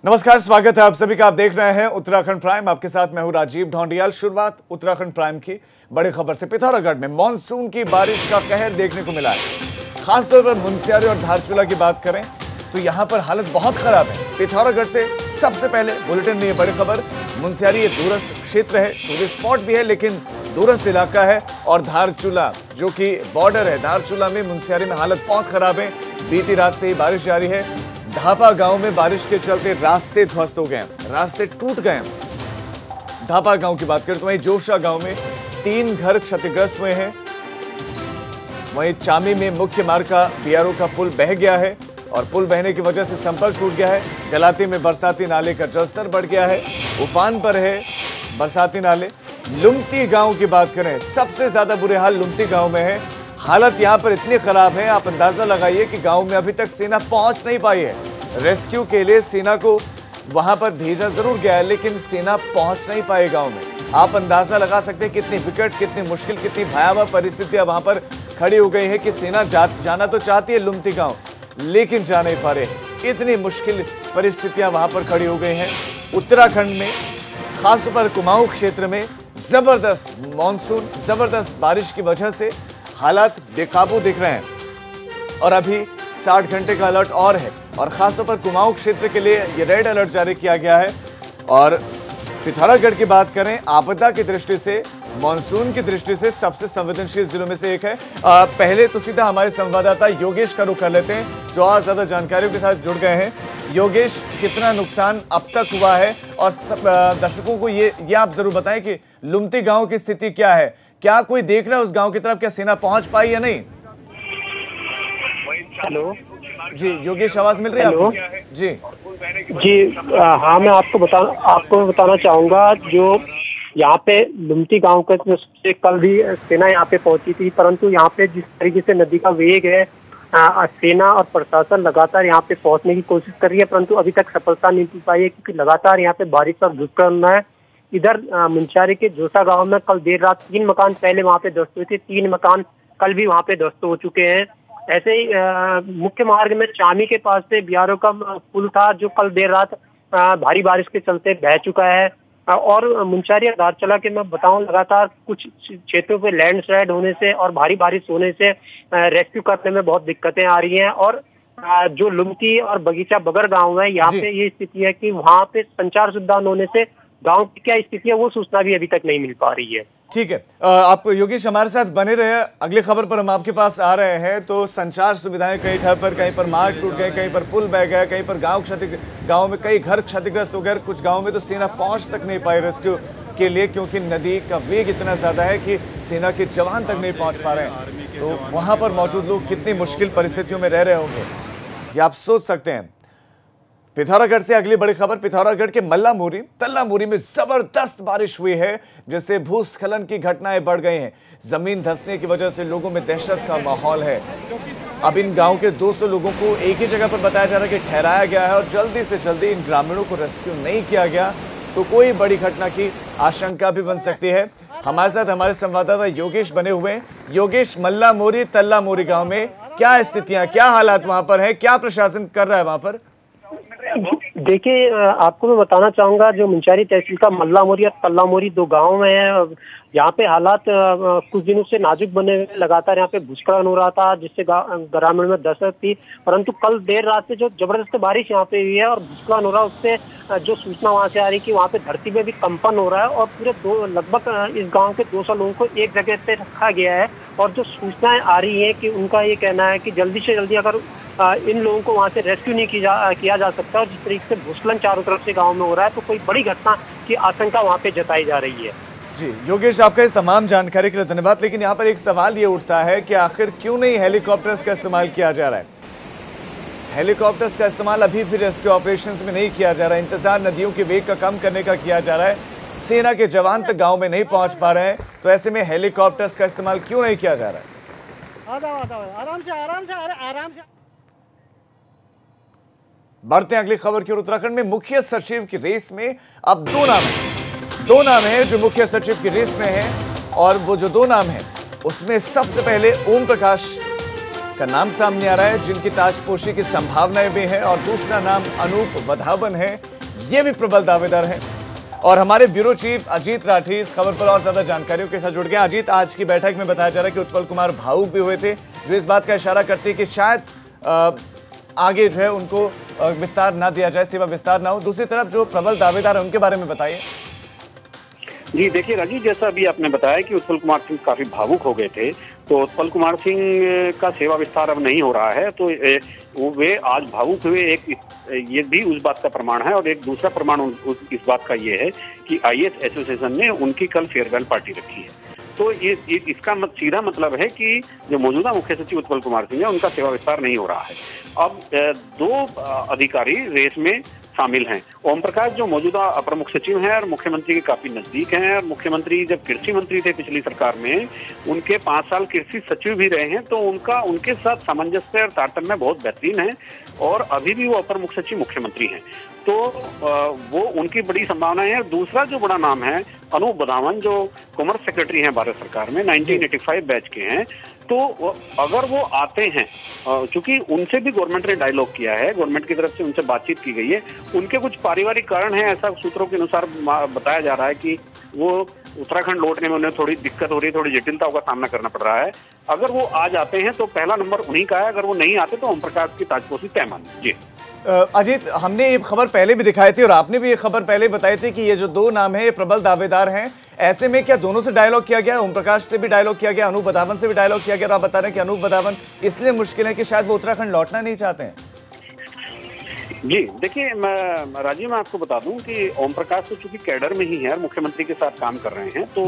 नमस्कार, स्वागत है आप सभी का। आप देख रहे हैं उत्तराखंड प्राइम। आपके साथ मैं हूं राजीव ढोंडियाल। शुरुआत उत्तराखंड प्राइम की बड़ी खबर से। पिथौरागढ़ में मानसून की बारिश का कहर देखने को मिला है। खासतौर पर मुनस्यारी और धारचूला की बात करें तो यहां पर हालत बहुत खराब है। पिथौरागढ़ से सबसे पहले बुलेटिन में ये बड़ी खबर। मुनस्यारी ये दूरस्थ क्षेत्र है, टूरिस्ट स्पॉट भी है लेकिन दूरस्थ इलाका है। और धारचूला जो कि बॉर्डर है, धारचूला में मुनस्यारी में हालत बहुत खराब है। बीती रात से ही बारिश जारी है। धापा गांव में बारिश के चलते रास्ते ध्वस्त हो गए, रास्ते टूट गए। धापा गांव की बात करें तो वहीं जोशा गांव में 3 घर क्षतिग्रस्त हुए हैं। वहीं चामी में मुख्य मार्ग का बीआरओ का पुल बह गया है और पुल बहने की वजह से संपर्क टूट गया है। गलाती में बरसाती नाले का जलस्तर बढ़ गया है, उफान पर है बरसाती नाले। लुमती गांव की बात करें, सबसे ज्यादा बुरे हाल लुमती गांव में है। हालत यहां पर इतनी खराब है, आप अंदाजा लगाइए कि गांव में अभी तक सेना पहुंच नहीं पाई है। रेस्क्यू के लिए सेना को वहां पर भेजा जरूर गया है लेकिन सेना पहुंच नहीं पाई गांव में। आप अंदाजा लगा सकते हैं कितनी विकट, कितनी मुश्किल, कितनी भयावह परिस्थितियां वहां पर खड़ी हो गई है कि सेना जाना तो चाहती है लुमती गांव लेकिन जा नहीं पा रहे। इतनी मुश्किल परिस्थितियां वहां पर खड़ी हो गई हैं। उत्तराखंड में खासतौर पर कुमाऊं क्षेत्र में जबरदस्त मानसून, जबरदस्त बारिश की वजह से हालात बेकाबू दिख रहे हैं और अभी 60 घंटे का अलर्ट और है। और खासतौर पर कुमाऊं क्षेत्र के लिए ये रेड अलर्ट जारी किया गया है। और पिथौरागढ़ की बात करें, आपदा की दृष्टि से, मानसून की दृष्टि से सबसे संवेदनशील जिलों में से एक है। पहले तो सीधा हमारे संवाददाता योगेश का रुख कर लेते हैं जो और ज्यादा जानकारियों के साथ जुड़ गए हैं। योगेश, कितना नुकसान अब तक हुआ है और दर्शकों को ये आप जरूर बताएं कि लुमती गांव की स्थिति क्या है? क्या कोई देख रहा है उस गांव की तरफ? क्या सेना पहुंच पाई या नहीं? हेलो जी योगेश, आवाज मिल रही है आपको? जी जी हाँ, मैं आपको बताना चाहूंगा जो यहाँ पे लुमती गांव का से कल भी सेना यहाँ पे पहुंची थी, परंतु यहाँ पे जिस तरीके से नदी का वेग है, सेना और प्रशासन लगातार यहाँ पे पहुंचने की कोशिश कर रही है परंतु अभी तक सफलता नहीं मिल पाई है क्योंकि लगातार यहाँ पे बारिश का भूस्खलन है। इधर मुनस्यारी के जोशा गांव में कल देर रात 3 मकान पहले वहां पे ध्वस्त हुए थे, 3 मकान कल भी वहां पे ध्वस्त हो चुके हैं। ऐसे ही मुख्य मार्ग में चामी के पास से बीआरओ का पुल था जो कल देर रात भारी बारिश के चलते बह चुका है। और मुनस्यारी और धारचूला के मैं बताऊं, लगातार कुछ क्षेत्रों पे लैंडस्लाइड होने से और भारी बारिश होने से रेस्क्यू करने में बहुत दिक्कतें आ रही हैं। और जो लुमती और बगीचा बगर गाँव है, यहाँ पे ये स्थिति है कि वहाँ पे संचार सुविधा न होने से गांव की क्या स्थिति है वो सूचना भी अभी तक नहीं मिल पा रही है। ठीक है, आप योगेश हमारे साथ बने रहे। अगली खबर पर हम आपके पास आ रहे हैं। तो संचार सुविधाएं कहीं ठप पर, कहीं पर मार्ग टूट गए, कहीं पर पुल बह गया, कहीं पर गांव में कई घर क्षतिग्रस्त हो गए। कुछ गांव में तो सेना पहुंच तक नहीं पाई रेस्क्यू के लिए क्योंकि नदी का वेग इतना ज्यादा है कि सेना के जवान तक नहीं पहुंच पा रहे हैं। तो वहां पर मौजूद लोग कितनी मुश्किल परिस्थितियों में रह रहे होंगे ये आप सोच सकते हैं। पिथौरागढ़ से अगली बड़ी खबर। पिथौरागढ़ के मल्लामोरी, तल्लामोरी में जबरदस्त बारिश हुई है जिससे भूस्खलन की घटनाएं बढ़ गई हैं। जमीन धंसने की वजह से लोगों में दहशत का माहौल है। अब इन गांव के 200 लोगों को एक ही जगह पर बताया जा रहा है कि ठहराया गया है और जल्दी से जल्दी इन ग्रामीणों को रेस्क्यू नहीं किया गया तो कोई बड़ी घटना की आशंका भी बन सकती है। हमारे साथ हमारे संवाददाता योगेश बने हुए हैं। योगेश, मल्लामोरी, तल्लामोरी गाँव में क्या स्थितियां, क्या हालात वहां पर है, क्या प्रशासन कर रहा है वहां पर? देखिए, आपको मैं बताना चाहूंगा जो मुनस्यारी तहसील का मल्लामोरी और तल्लामोरी 2 गांव हैं, यहाँ पे हालात कुछ दिनों से नाजुक बने हुए। लगातार यहाँ पे भूस्खलन हो रहा था जिससे ग्रामीण में दहशत थी, परंतु कल देर रात से जो जबरदस्त बारिश यहाँ पे हुई है और भूस्खलन हो रहा है उससे जो सूचना वहाँ से आ रही है कि वहाँ पे धरती में भी कंपन हो रहा है और पूरे लगभग इस गाँव के 200 लोगों को एक जगह पे रखा गया है। और जो सूचनाएं आ रही है कि उनका ये कहना है कि जल्दी से जल्दी अगर इन लोगों को वहां से रेस्क्यू नहीं किया जा सकता और जिस तरीके से भूस्खलन चारों तरफ से गांव में हो रहा है तो कोई बड़ी घटना की आशंका वहां पे जताई जा रही है। जी योगेश, आपका इस तमाम जानकारी के लिए धन्यवाद। लेकिन यहाँ पर एक सवाल ये उठता है कि आखिर क्यों नहीं हेलीकॉप्टर्स का इस्तेमाल किया जा रहा है? हेलीकॉप्टर्स का इस्तेमाल अभी भी रेस्क्यू ऑपरेशंस में नहीं किया जा रहा है। इंतजार नदियों के वेग का कम करने का किया जा रहा है। सेना के जवान तक गाँव में नहीं पहुंच पा रहे हैं तो ऐसे में हेलीकॉप्टर्स का इस्तेमाल क्यों नहीं किया जा रहा है? आराम से बढ़ते हैं अगली खबर की ओर। उत्तराखंड में मुख्य सचिव की रेस में अब 2 नाम हैं जो मुख्य सचिव की रेस में हैं और वो जो 2 नाम हैं उसमें सबसे पहले ओम प्रकाश का नाम सामने आ रहा है जिनकी ताजपोशी की संभावनाएं भी हैं और दूसरा नाम अनूप वधावन है ये भी प्रबल दावेदार हैं। और हमारे ब्यूरो चीफ अजीत राठी इस खबर पर और ज्यादा जानकारियों के साथ जुड़ गए। अजीत, आज की बैठक में बताया जा रहा है कि उत्पल कुमार भावुक भी हुए थे, जो इस बात का इशारा करते हैं कि शायद आगे जो है उनको विस्तार ना दिया जाए, सेवा विस्तार ना हो। दूसरी तरफ जो प्रबल दावेदार है उनके बारे में बताइए। जी देखिए राजीव, जैसा अभी आपने बताया कि उत्पल कुमार सिंह काफी भावुक हो गए थे, तो उत्पल कुमार सिंह का सेवा विस्तार अब नहीं हो रहा है, तो वे आज भावुक हुए, एक ये भी उस बात का प्रमाण है। और एक दूसरा प्रमाण इस बात का ये है कि आईएएस एसोसिएशन ने उनकी कल फेयरवेल पार्टी रखी है। तो इसका सीधा मतलब है कि जो मौजूदा मुख्य सचिव उत्पल कुमार सिंह है उनका सेवा विस्तार नहीं हो रहा है। अब दो अधिकारी रेस में शामिल हैं। ओम प्रकाश जो मौजूदा अपर मुख्य सचिव हैं और मुख्यमंत्री के काफी नजदीक हैं, और मुख्यमंत्री जब कृषि मंत्री थे पिछली सरकार में, उनके 5 साल कृषि सचिव भी रहे हैं, तो उनके साथ सामंजस्य और तारतम्य बहुत बेहतरीन है, और अभी भी वो अपर मुख्य सचिव मुख्यमंत्री हैं, तो वो उनकी बड़ी संभावना है। दूसरा जो बड़ा नाम है अनूप बधावन, जो कॉमर्स सेक्रेटरी हैं भारत सरकार में, 1985 बैच के हैं, तो अगर वो आते हैं, क्योंकि उनसे भी गवर्नमेंट ने डायलॉग किया है, गवर्नमेंट की तरफ से उनसे बातचीत की गई है, उनके कुछ पारिवारिक कारण हैं, ऐसा सूत्रों के अनुसार बताया जा रहा है कि वो उत्तराखंड लौटने में उन्हें थोड़ी दिक्कत हो रही है, थोड़ी जटिलताओं का सामना करना पड़ रहा है। अगर वो आ जाते हैं तो पहला नंबर उन्हीं का है, अगर वो नहीं आते तो ओम प्रकाश की ताजपोशी तय मान। जी अजीत, हमने ये खबर पहले भी दिखाई थी और आपने भी ये खबर पहले बताई थी कि ये जो दो नाम है ये प्रबल दावेदार हैं। ऐसे में क्या दोनों से डायलॉग किया गया, ओम प्रकाश से भी डायलॉग किया गया, अनूप बधावन से भी डायलॉग किया गया, और आप बता रहे हैं कि अनूप बधावन इसलिए मुश्किल है कि शायद वो उत्तराखंड लौटना नहीं चाहते हैं? जी देखिए, राजीव मैं आपको बता दूं कि ओम प्रकाश तो चूंकि कैडर में ही है, मुख्यमंत्री के साथ काम कर रहे हैं, तो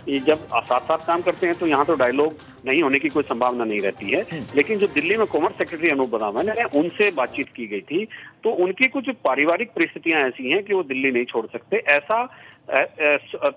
ये जब साथ साथ काम करते हैं तो यहाँ तो डायलॉग नहीं होने की कोई संभावना नहीं रहती है। लेकिन जो दिल्ली में कॉमर्स सेक्रेटरी अनूप बधावन है, उनसे बातचीत की गई थी, तो उनकी कुछ पारिवारिक परिस्थितियां ऐसी हैं कि वो दिल्ली नहीं छोड़ सकते, ऐसा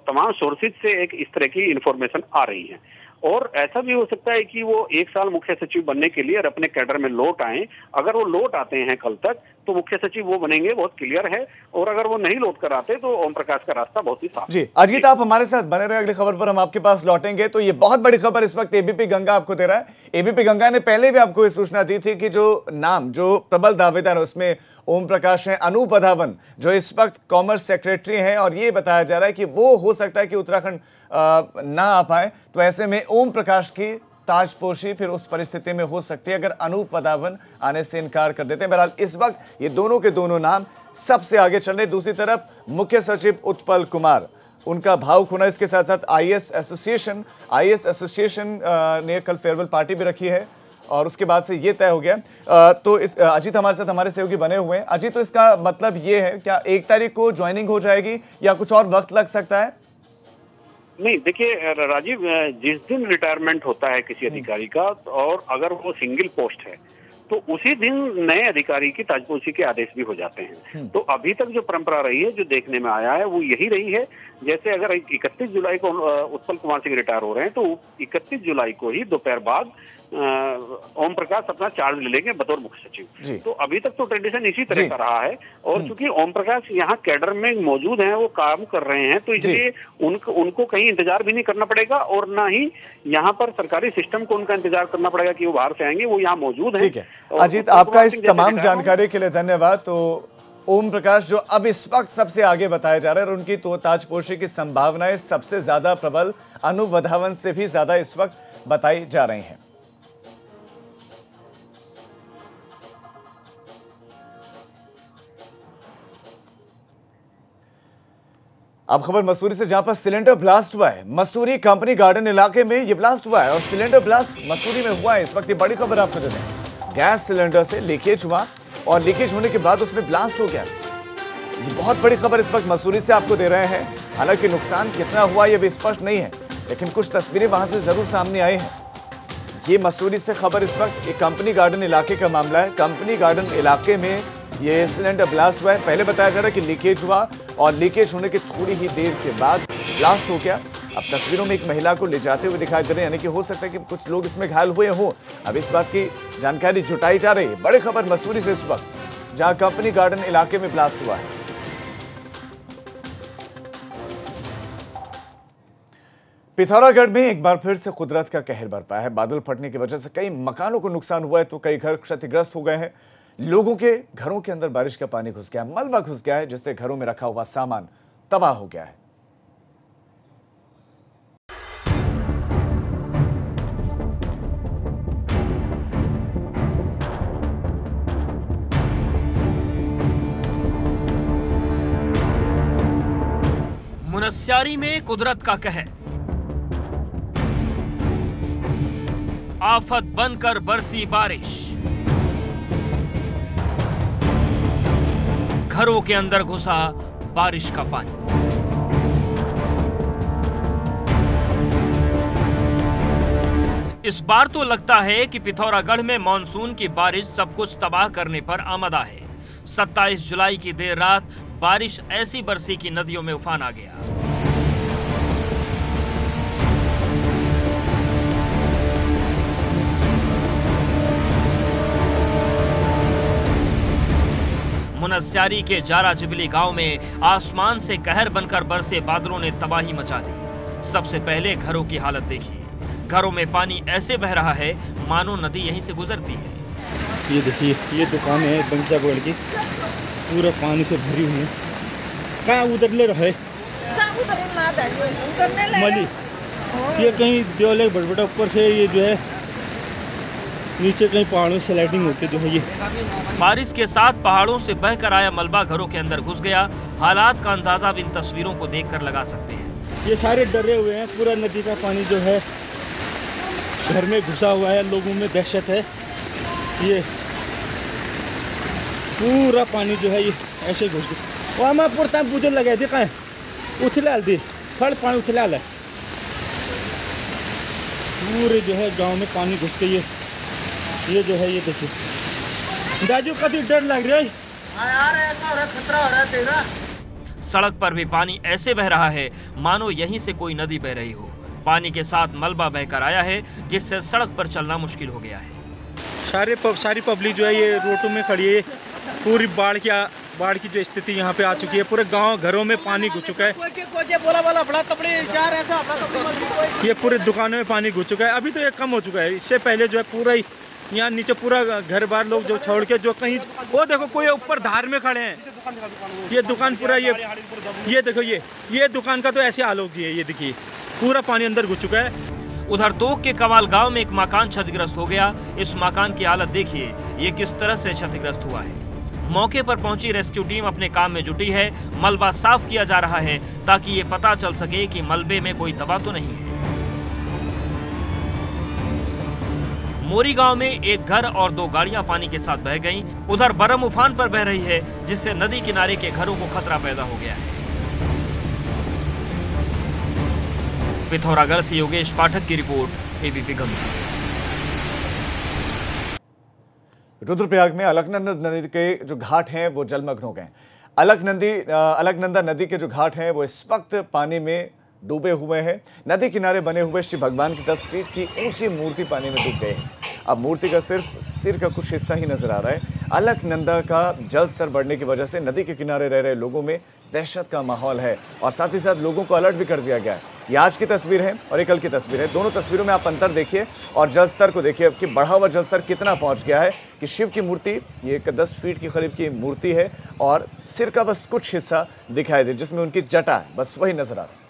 तमाम सोर्सेज से एक इस तरह की इंफॉर्मेशन आ रही है। और ऐसा भी हो सकता है कि वो 1 साल मुख्य सचिव बनने के लिए और अपने कैडर में लौट आए। अगर वो लौट आते हैं कल तक तो मुख्य सचिव वो बनेंगे, बहुत क्लियर है, और अगर वो नहीं लौट कर आते तो ओम प्रकाश का रास्ता बहुत ही साफ। जी अजीत, आप हमारे साथ बने रहे, अगली खबर पर हम आपके पास लौटेंगे। तो ये बहुत बड़ी खबर इस वक्त एबीपी गंगा आपको दे रहा है। एबीपी गंगा ने पहले भी आपको ये सूचना दी थी कि जो नाम जो प्रबल दावेदार है उसमें ओम प्रकाश है, अनूप बधावन जो इस वक्त कॉमर्स सेक्रेटरी हैं, और ये बताया जा रहा है कि वो हो सकता है कि उत्तराखंड ना आ पाए। तो ऐसे में ओम प्रकाश की ताजपोशी फिर उस परिस्थिति में हो सकती है अगर अनूप बधावन आने से इनकार कर देते हैं। बहरहाल इस वक्त ये दोनों के दोनों नाम सबसे आगे चल रहे। दूसरी तरफ मुख्य सचिव उत्पल कुमार, उनका भावुक होना, इसके साथ साथ आईएएस एसोसिएशन ने कल फेयरवेल पार्टी भी रखी है और उसके बाद से ये तय हो गया। तो इस अजीत हमारे साथ हमारे सहयोगी बने हुए हैं। अजीत, तो इसका मतलब ये है क्या 1 तारीख को ज्वाइनिंग हो जाएगी या कुछ और वक्त लग सकता है? नहीं देखिए राजीव, जिस दिन रिटायरमेंट होता है किसी अधिकारी का, और अगर वो सिंगल पोस्ट है तो उसी दिन नए अधिकारी की ताजपोशी के आदेश भी हो जाते हैं। तो अभी तक जो परंपरा रही है, जो देखने में आया है, वो यही रही है। जैसे अगर 31 जुलाई को उत्पल कुमार सिंह रिटायर हो रहे हैं तो 31 जुलाई को ही दोपहर बाद ओम प्रकाश अपना चार्ज ले लेंगे बतौर मुख्य सचिव। तो अभी तक तो ट्रेडिशन इसी तरह का रहा है, और चूंकि ओम प्रकाश यहाँ कैडर में मौजूद हैं, वो काम कर रहे हैं, तो इसलिए उनको कहीं इंतजार भी नहीं करना पड़ेगा, और ना ही यहाँ पर सरकारी सिस्टम को उनका इंतजार करना पड़ेगा कि वो बाहर से आएंगे, वो यहाँ मौजूद है। ठीक है अजीत, आपका इस तमाम जानकारी के लिए धन्यवाद। तो ओम प्रकाश जो अब इस वक्त सबसे आगे बताया जा रहा है, और उनकी तो ताजपोशी की संभावनाएं सबसे ज्यादा प्रबल अनूप बधावन से भी ज्यादा इस वक्त बताई जा रही हैं। अब खबर मसूरी से, जहां पर सिलेंडर ब्लास्ट हुआ है। मसूरी कंपनी गार्डन इलाके में यह ब्लास्ट हुआ है और सिलेंडर ब्लास्ट मसूरी में हुआ है। इस वक्त ये बड़ी खबर आपको दे दें। गैस सिलेंडर से लीकेज हुआ और लीकेज होने के बाद उसमें ब्लास्ट हो गया। ये बहुत बड़ी खबर इस वक्त मसूरी से आपको दे रहे हैं। हालांकि नुकसान कितना हुआ यह भी स्पष्ट नहीं है, लेकिन कुछ तस्वीरें वहां से जरूर सामने आई हैं। ये मसूरी से खबर इस वक्त एक कंपनी गार्डन इलाके का मामला है। कंपनी गार्डन इलाके में ये सिलेंडर ब्लास्ट हुआ है। पहले बताया जा रहा है कि लीकेज हुआ और लीकेज होने के थोड़ी ही देर के बाद ब्लास्ट हो गया। अब तस्वीरों में एक महिला को ले जाते हुए दिखाई दे रहे हैं, यानी कि हो सकता है कि कुछ लोग इसमें घायल हुए हों। अब इस बात की जानकारी जुटाई जा रही है। बड़ी खबर मसूरी से इस वक्त, जहां कंपनी गार्डन इलाके में ब्लास्ट हुआ है। पिथौरागढ़ में एक बार फिर से कुदरत का कहर बरपा है। बादल फटने की वजह से कई मकानों को नुकसान हुआ है, तो कई घर क्षतिग्रस्त हो गए हैं। लोगों के घरों के अंदर बारिश का पानी घुस गया, मलबा घुस गया है, जिससे घरों में रखा हुआ सामान तबाह हो गया है। मुनस्यारी में कुदरत का कहर, आफत बनकर बरसी बारिश, घरों के अंदर घुसा बारिश का पानी। इस बार तो लगता है कि पिथौरागढ़ में मानसून की बारिश सब कुछ तबाह करने पर आमदा है। 27 जुलाई की देर रात बारिश ऐसी बरसी कि नदियों में उफान आ गया। मुनस्यारी के जारा चिबली गांव में आसमान से कहर बनकर बरसे बादलों ने तबाही मचा दी। सबसे पहले घरों की हालत देखिए। घरों में पानी ऐसे बह रहा है मानो नदी यहीं से गुजरती है। ये देखिए, ये दुकान है बंचा बगल की, पूरा पानी से भरी हुई है। कहाँ उतरले रहे मली, ये कहीं जो बड़बड़ा ऊपर से ये जो है नीचे कहीं पहाड़ों से स्लाइडिंग होके जो है ये। बारिश के साथ पहाड़ों से बहकर आया मलबा घरों के अंदर घुस गया। हालात का अंदाजा इन तस्वीरों को देखकर लगा सकते हैं। ये सारे डरे हुए हैं, पूरा नदी का पानी जो है घर में घुसा हुआ है, लोगों में दहशत है। ये पूरा पानी जो है ये ऐसे घुस गया। वहाँ मैं पुरता पूजन लगे थे कहीं उछलाल दी, खड़ पानी उछलाल है। पूरे जो है गांव में पानी घुस के ये जो है ये देखिए। दाजू कभी डर लग रहा है यार, ऐसा हो रहा, खतरा हो रहा है तेरा। सड़क पर भी पानी ऐसे बह रहा है मानो यहीं से कोई नदी बह रही हो। पानी के साथ मलबा बहकर आया है जिससे सड़क पर चलना मुश्किल हो गया है। सारी पब्लिक जो है ये रोडों में खड़ी है। पूरी बाढ़ की जो स्थिति यहाँ पे आ चुकी है। पूरे गांव घरों में पानी घुस चुका है। ये पूरे दुकानों में पानी घुस चुका है। अभी तो ये कम हो चुका है, इससे पहले जो है पूरा ही यहाँ नीचे पूरा घर बार लोग जो छोड़ के जो कहीं वो देखो कोई ऊपर धार में खड़े हैं। ये दुकान पूरा ये देखो ये दुकान का तो ऐसे हाल हो गई है। ये देखिए पूरा पानी अंदर घुस चुका है। उधर तोक के कमाल गांव में एक मकान क्षतिग्रस्त हो गया। इस मकान की हालत देखिए, ये किस तरह से क्षतिग्रस्त हुआ है। मौके पर पहुंची रेस्क्यू टीम अपने काम में जुटी है। मलबा साफ किया जा रहा है ताकि ये पता चल सके कि मलबे में कोई दबा तो नहीं है। मोरी गांव में एक घर और 2 गाड़ियां पानी के साथ बह गईं। उधर बरम उफान पर बह रही है जिससे नदी किनारे के घरों को खतरा पैदा हो गया है। पिथौरागढ़ से योगेश पाठक की रिपोर्ट, एबीपी गंगा। रुद्रप्रयाग में अलकनंदा नदी के जो घाट हैं वो जलमग्न हो गए। अलकनंदा नदी के जो घाट हैं वो इस वक्त पानी में डूबे हुए हैं। नदी किनारे बने हुए श्री भगवान की 10 फीट की ऊंची मूर्ति पानी में डूब गई है। अब मूर्ति का सिर्फ सिर का कुछ हिस्सा ही नजर आ रहा है। अलकनंदा का जल स्तर बढ़ने की वजह से नदी के किनारे रह रहे लोगों में दहशत का माहौल है और साथ ही साथ लोगों को अलर्ट भी कर दिया गया है। ये आज की तस्वीर है और ये कल की तस्वीर है। दोनों तस्वीरों में आप अंतर देखिए और जल स्तर को देखिए कि बढ़ा हुआ जल स्तर कितना पहुंच गया है कि शिव की मूर्ति, ये 10 फीट की करीब की मूर्ति है और सिर का बस कुछ हिस्सा दिखाई दे जिसमें उनकी जटा है, बस वही नजर आ रहा है।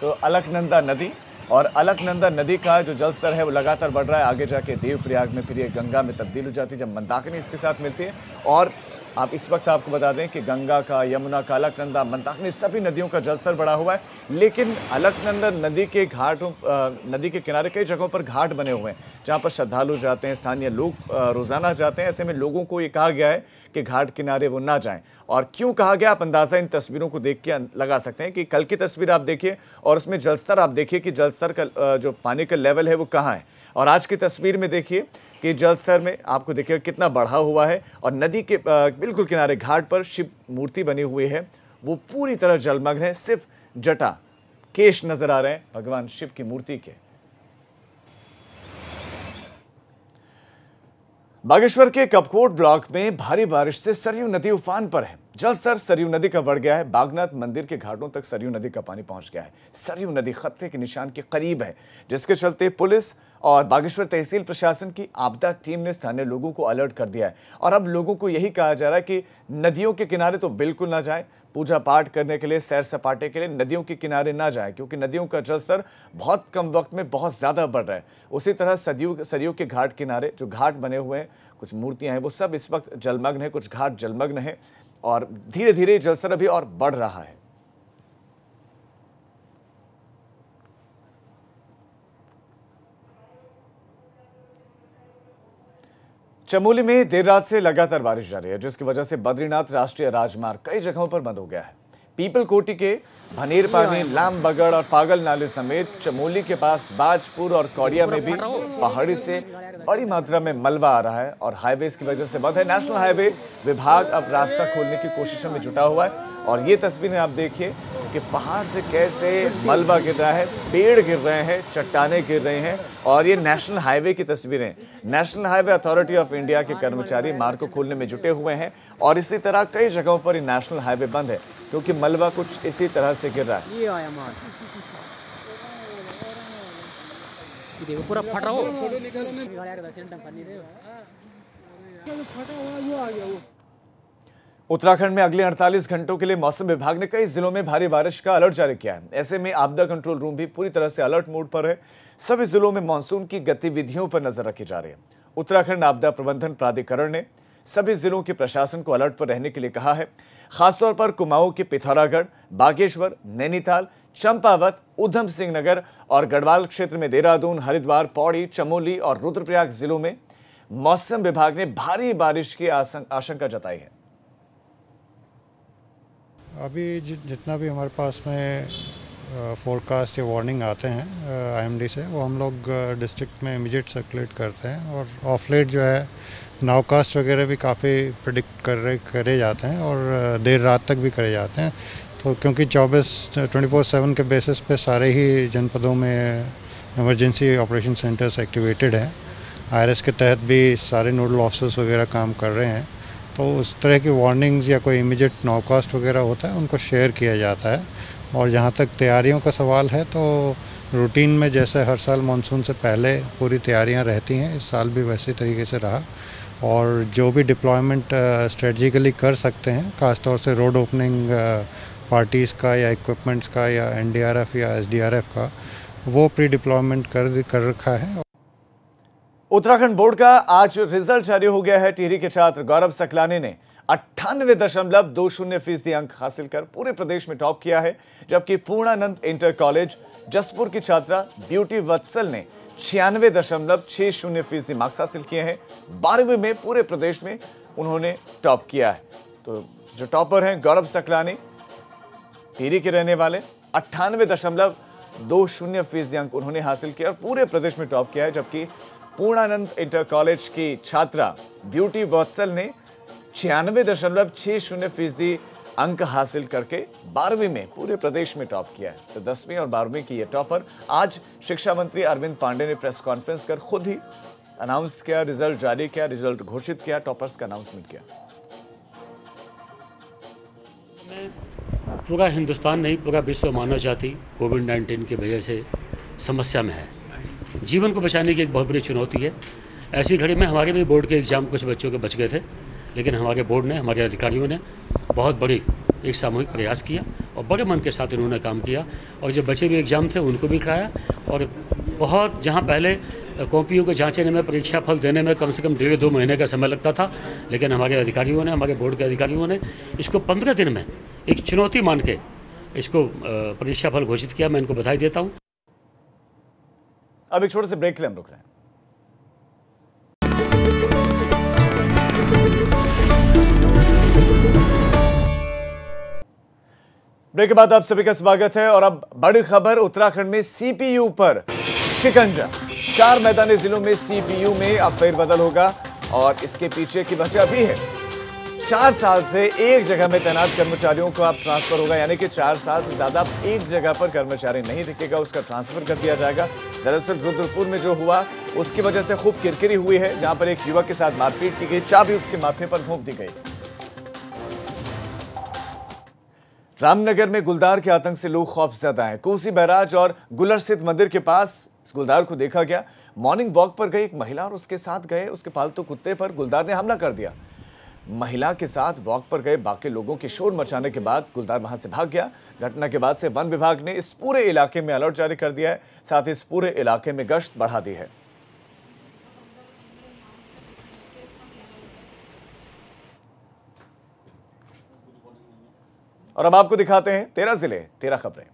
तो अलकनंदा नदी और अलकनंदा नदी का जो जल स्तर है वो लगातार बढ़ रहा है। आगे जाके देवप्रयाग में फिर ये गंगा में तब्दील हो जाती है जब मंदाकिनी इसके साथ मिलती है। और आप इस वक्त आपको बता दें कि गंगा का, यमुना का, अलकनंदा, मंदाकिनी सभी नदियों का जलस्तर बढ़ा हुआ है। लेकिन अलकनंदा नदी के घाटों नदी के किनारे कई जगहों पर घाट बने हुए हैं जहाँ पर श्रद्धालु जाते हैं, स्थानीय लोग रोजाना जाते हैं। ऐसे में लोगों को ये कहा गया है कि घाट किनारे वो ना जाएं। और क्यों कहा गया आप अंदाजा इन तस्वीरों को देख के लगा सकते हैं कि कल की तस्वीर आप देखिए और उसमें जलस्तर आप देखिए कि जलस्तर का जो पानी का लेवल है वो कहाँ है। और आज की तस्वीर में देखिए कि जल स्तर में आपको देखिए कितना बढ़ा हुआ है और नदी के बिल्कुल किनारे घाट पर शिव मूर्ति बनी हुई है वो पूरी तरह जलमग्न है। सिर्फ जटा केश नजर आ रहे हैं भगवान शिव की मूर्ति के। बागेश्वर के कपकोट ब्लॉक में भारी बारिश से सरयू नदी उफान पर है। जलस्तर सरयू नदी का बढ़ गया है। बागनाथ मंदिर के घाटों तक सरयू नदी का पानी पहुंच गया है। सरयू नदी खतरे के निशान के करीब है, जिसके चलते पुलिस और बागेश्वर तहसील प्रशासन की आपदा टीम ने स्थानीय लोगों को अलर्ट कर दिया है। और अब लोगों को यही कहा जा रहा है कि नदियों के किनारे तो बिल्कुल ना जाएं, पूजा पाठ करने के लिए, सैर सपाटे के लिए नदियों के किनारे ना जाएं, क्योंकि नदियों का जलस्तर बहुत कम वक्त में बहुत ज़्यादा बढ़ रहा है। उसी तरह सरयू के घाट किनारे जो घाट बने हुए हैं, कुछ मूर्तियां हैं, वो सब इस वक्त जलमग्न है, कुछ घाट जलमग्न है और धीरे धीरे जलस्तर अभी और बढ़ रहा है। चमोली में देर रात से लगातार बारिश जारी है, जिसकी वजह से बद्रीनाथ राष्ट्रीय राजमार्ग कई जगहों पर बंद हो गया है। पीपल कोटी के भनेर पानी, लाम बगड़ और पागल नाले समेत चमोली के पास बाजपुर और कौड़िया में भी पहाड़ी से बड़ी मात्रा में मलबा आ रहा है और हाईवे की वजह से बंद है। नेशनल हाईवे विभाग अब रास्ता खोलने की कोशिशों में जुटा हुआ है और ये तस्वीरें आप देखिए कि पहाड़ से कैसे मलबा गिर रहा है, पेड़ गिर रहे हैं, चट्टानें गिर रही हैं और ये नेशनल हाईवे की तस्वीरें। National highway authority of India के कर्मचारी मार्ग को खोलने में जुटे हुए हैं और इसी तरह कई जगहों पर ये नेशनल हाईवे बंद है क्योंकि मलबा कुछ इसी तरह से गिर रहा है। पूरा फटा हो। उत्तराखंड में अगले 48 घंटों के लिए मौसम विभाग ने कई जिलों में भारी बारिश का अलर्ट जारी किया है। ऐसे में आपदा कंट्रोल रूम भी पूरी तरह से अलर्ट मोड पर है। सभी जिलों में मानसून की गतिविधियों पर नजर रखी जा रही है। उत्तराखंड आपदा प्रबंधन प्राधिकरण ने सभी जिलों के प्रशासन को अलर्ट पर रहने के लिए कहा है। खासतौर पर कुमाऊं के पिथौरागढ़, बागेश्वर, नैनीताल, चंपावत, उधम सिंह नगर और गढ़वाल क्षेत्र में देहरादून, हरिद्वार, पौड़ी, चमोली और रुद्रप्रयाग जिलों में मौसम विभाग ने भारी बारिश की आशंका जताई है। अभी जितना भी हमारे पास में फोरकास्ट या वार्निंग आते हैं IMD से, वो हम लोग डिस्ट्रिक्ट में इमीडिएट सर्कुलेट करते हैं और ऑफ लेट जो है नाउकास्ट वगैरह भी काफ़ी प्रेडिक्ट करे जाते हैं और देर रात तक भी करे जाते हैं। तो क्योंकि 24/7 के बेसिस पे सारे ही जनपदों में इमरजेंसी ऑपरेशन सेंटर्स एक्टिवेटेड हैं। IRS के तहत भी सारे नोडल ऑफिसर्स वगैरह काम कर रहे हैं, तो उस तरह की वार्निंग्स या कोई इमीडिएट नाउकास्ट वगैरह होता है उनको शेयर किया जाता है। और जहाँ तक तैयारियों का सवाल है तो रूटीन में जैसे हर साल मानसून से पहले पूरी तैयारियाँ रहती हैं, इस साल भी वैसे तरीके से रहा और जो भी डिप्लॉयमेंट स्ट्रेटजिकली कर सकते हैं, खासतौर से रोड ओपनिंग पार्टीज़ का या इक्विपमेंट्स का या NDRF या SDRF का, वो प्री डिप्लॉयमेंट कर रखा है। उत्तराखंड बोर्ड का आज रिजल्ट जारी हो गया है। टिहरी के छात्र गौरव सकलानी ने 98.20% अंक हासिल कर पूरे प्रदेश में टॉप किया है, जबकि पूर्णानंद इंटर कॉलेज जसपुर की छात्रा ब्यूटी वत्सल ने 96.60% मार्क्स हासिल किए हैं। 12वीं में पूरे प्रदेश में उन्होंने टॉप किया है। तो जो टॉपर हैं गौरव सकलानी, टिहरी के रहने वाले, 98.20% अंक उन्होंने हासिल किया और पूरे प्रदेश में टॉप किया है, जबकि पूर्णानंद इंटर कॉलेज की छात्रा ब्यूटी वत्सल ने 96.60% अंक हासिल करके 12वीं में पूरे प्रदेश में टॉप किया है। तो 10वीं और 12वीं की ये टॉपर आज शिक्षा मंत्री अरविंद पांडे ने प्रेस कॉन्फ्रेंस कर खुद ही अनाउंस किया, रिजल्ट जारी किया, रिजल्ट घोषित किया, टॉपर्स का अनाउंसमेंट किया। पूरा हिंदुस्तान नहीं, पूरा विश्व मानव जाति कोविड-19 की वजह से समस्या में है। जीवन को बचाने की एक बहुत बड़ी चुनौती है। ऐसी घड़ी में हमारे भी बोर्ड के एग्ज़ाम कुछ बच्चों के बच गए थे, लेकिन हमारे बोर्ड ने, हमारे अधिकारियों ने बहुत बड़ी एक सामूहिक प्रयास किया और बड़े मन के साथ इन्होंने काम किया और जो बचे हुए एग्ज़ाम थे उनको भी कराया। और बहुत, जहाँ पहले कॉपियों को जांचने में, परीक्षा फल देने में कम से कम 1.5-2 महीने का समय लगता था, लेकिन हमारे अधिकारियों ने, हमारे बोर्ड के अधिकारियों ने इसको 15 दिन में एक चुनौती मान के इसको परीक्षा फल घोषित किया। मैं इनको बधाई देता हूँ। अब एक छोटे से ब्रेक के लिए हम रुक रहे हैं। ब्रेक के बाद आप सभी का स्वागत है और अब बड़ी खबर, उत्तराखंड में CPU पर शिकंजा। 4 मैदानी जिलों में CPU में अब फेरबदल होगा और इसके पीछे की वजह भी है 4 साल से एक जगह में तैनात कर्मचारियों को अब ट्रांसफर होगा, यानी कि 4 साल से ज्यादा एक जगह पर कर्मचारी नहीं दिखेगा, उसका ट्रांसफर कर दिया जाएगा। दरअसल रुद्रपुर में जो हुआ उसकी वजह से खूब किरकिरी हुई है, जहां पर एक युवक के साथ मारपीट की गई, चाबी उसके माथे पर घोंप दी गई। रामनगर में गुलदार के आतंक से लोग खौफजदा हैं। कोसी बैराज और गुलर स्थित मंदिर के पास इस गुलदार को देखा गया। मॉर्निंग वॉक पर गई एक महिला और उसके साथ गए उसके पालतू कुत्ते पर गुलदार ने हमला कर दिया। महिला के साथ वॉक पर गए बाकी लोगों के शोर मचाने के बाद गुलदार वहां से भाग गया। घटना के बाद से वन विभाग ने इस पूरे इलाके में अलर्ट जारी कर दिया है, साथ ही इस पूरे इलाके में गश्त बढ़ा दी है। और अब आपको दिखाते हैं 13 जिले 13 खबरें।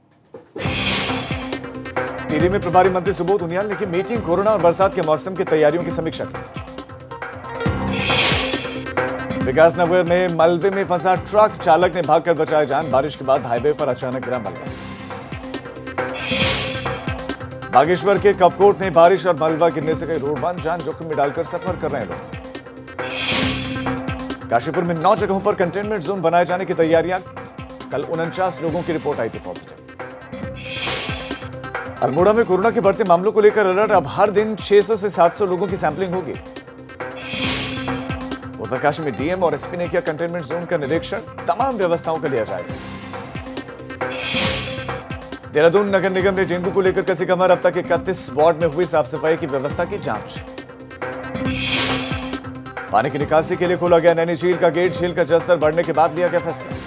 टिहरी में प्रभारी मंत्री सुबोध उनियाल ने की मीटिंग, कोरोना और बरसात के मौसम की तैयारियों की समीक्षा की। विकासनगर में मलबे में फंसा ट्रक, चालक ने भागकर बचाया जान। बारिश के बाद हाईवे पर अचानक गिरा मलबा। बागेश्वर के कपकोट में बारिश और मलबा गिरने से कई रोड बंद, जान जोखिम में डालकर सफर कर रहे हैं लोग। काशीपुर में 9 जगहों पर कंटेनमेंट जोन बनाए जाने की तैयारियां, कल 49 लोगों की रिपोर्ट आई थी पॉजिटिव। अल्मोड़ा में कोरोना के बढ़ते मामलों को लेकर अलर्ट, अब हर दिन 600 से 700 लोगों की सैंपलिंग होगी। उत्तरकाशी में डीएम और एसपी ने किया कंटेनमेंट जोन का निरीक्षण, तमाम व्यवस्थाओं का लिया जायजा। देहरादून नगर निगम ने डेंगू को लेकर कसी कमर, अब तक 31 वार्ड में हुई साफ सफाई की व्यवस्था की जांच। पानी की निकासी के लिए खोला गया नैनी झील का गेट, झील का जलस्तर बढ़ने के बाद लिया गया फैसला।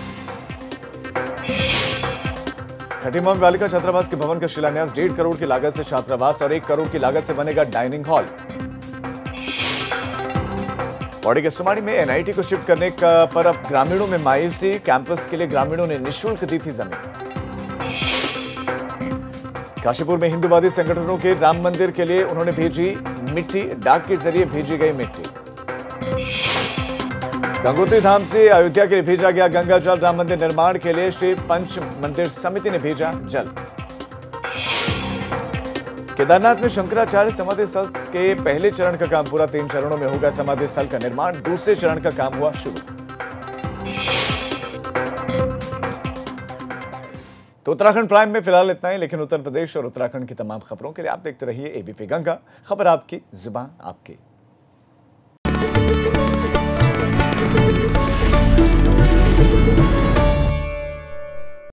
खटीमा बालिका छात्रावास के भवन का शिलान्यास, 1.5 करोड़ की लागत से छात्रावास और 1 करोड़ की लागत से बनेगा डाइनिंग हॉल। पौड़ी के सुमाड़ी में एनआईटी को शिफ्ट करने पर अब ग्रामीणों में मायूसी, कैंपस के लिए ग्रामीणों ने निःशुल्क दी थी जमीन। काशीपुर में हिंदूवादी संगठनों के राम मंदिर के लिए उन्होंने भेजी मिट्टी, डाक के जरिए भेजी गई मिट्टी। गंगोत्री धाम से अयोध्या के लिए भेजा गया गंगा जल, राम मंदिर निर्माण के लिए श्री पंच मंदिर समिति ने भेजा जल। केदारनाथ में शंकराचार्य समाधि स्थल के पहले चरण का काम पूरा, 3 चरणों में होगा समाधि स्थल का निर्माण, दूसरे चरण का काम हुआ शुरू। तो उत्तराखंड प्राइम में फिलहाल इतना ही, लेकिन उत्तर प्रदेश और उत्तराखंड की तमाम खबरों के लिए आप देखते रहिए एबीपी गंगा, खबर आपकी, जुबान आपकी।